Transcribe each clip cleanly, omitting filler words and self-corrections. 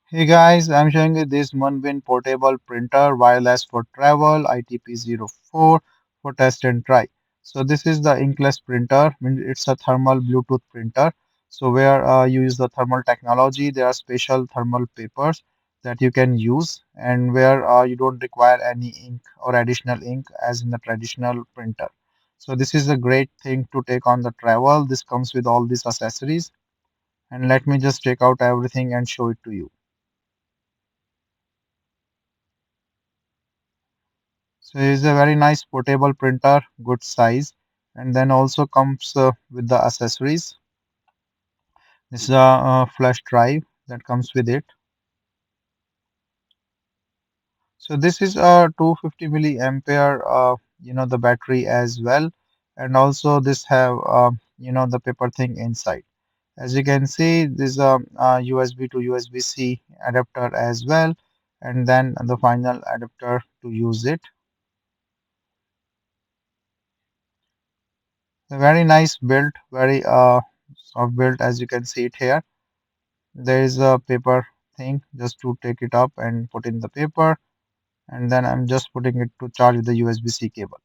Hey guys, I'm showing you this MUNBYN portable printer, wireless for travel, ITP04 for test and try. So this is the Inkless printer. It's a thermal Bluetooth printer. So where you use the thermal technology, there are special thermal papers that you can use, and where you don't require any ink or additional ink as in the traditional printer. So this is a great thing to take on the travel. This comes with all these accessories, and let me just take out everything and show it to you. So it's a very nice portable printer, good size, and then also comes with the accessories. This is a flash drive that comes with it. So this is a 250 milliampere, the battery as well, and also this have the paper thing inside. As you can see, this is a USB to USB-C adapter as well, and then the final adapter to use it. A very nice build, very soft build as you can see it here. There is a paper thing just to take it up and put in the paper, and then I'm just putting it to charge with the USB-C cable.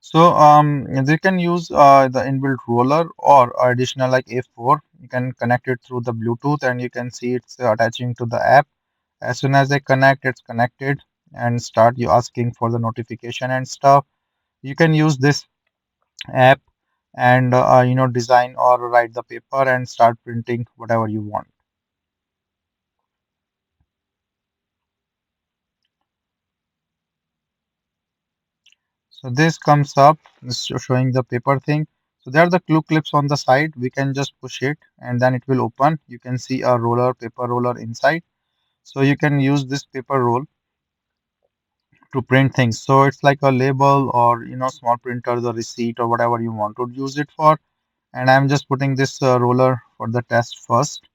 So you can use the inbuilt roller or additional like A4. You can connect it through the Bluetooth, and you can see it's attaching to the app. As soon as I connect, it's connected and start you asking for the notification and stuff. You can use this app and design or write the paper and start printing whatever you want. So this comes up showing the paper thing. So there are the glue clips on the side. We can just push it and then it will open. You can see a roller, paper roller inside. So you can use this paper roll to print things. So it's like a label or small printer, the receipt or whatever you want to use it for. And I'm just putting this roller for the test first.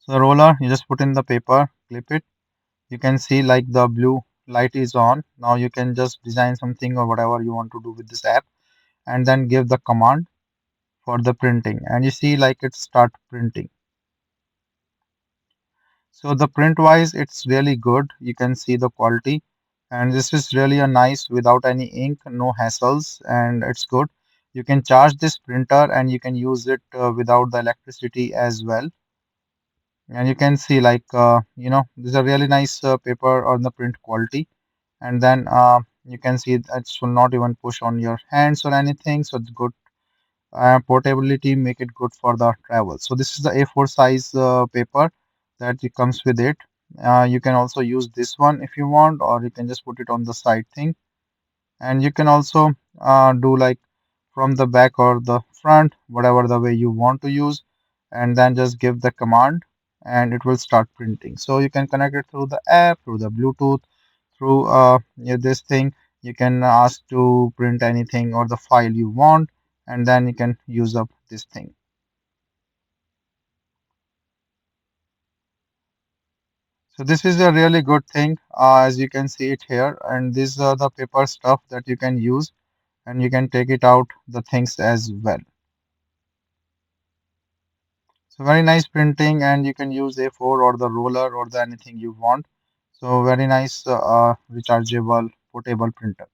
So the roller, you just put in the paper, clip it. You can see like the blue light is on. Now you can just design something or whatever you want to do with this app and then give the command for the printing, and you see like it start printing. So the print wise it's really good. You can see the quality, and this is really a nice without any ink, no hassles, and it's good. You can charge this printer and you can use it without the electricity as well. And you can see like this is a really nice paper on the print quality. And then you can see that it will not even push on your hands or anything, so it's good. Portability make it good for the travel. So this is the A4 size paper that it comes with it. You can also use this one if you want, or you can just put it on the side thing. And you can also do like from the back or the front, whatever the way you want to use, and then just give the command and it will start printing. So you can connect it through the app, through the Bluetooth, through this thing. You can ask to print anything or the file you want, and then you can use up this thing. So this is a really good thing, as you can see it here, and these are the paper stuff that you can use, and you can take it out the things as well. So very nice printing, and you can use A4 or the roller or the anything you want. So very nice rechargeable portable printer.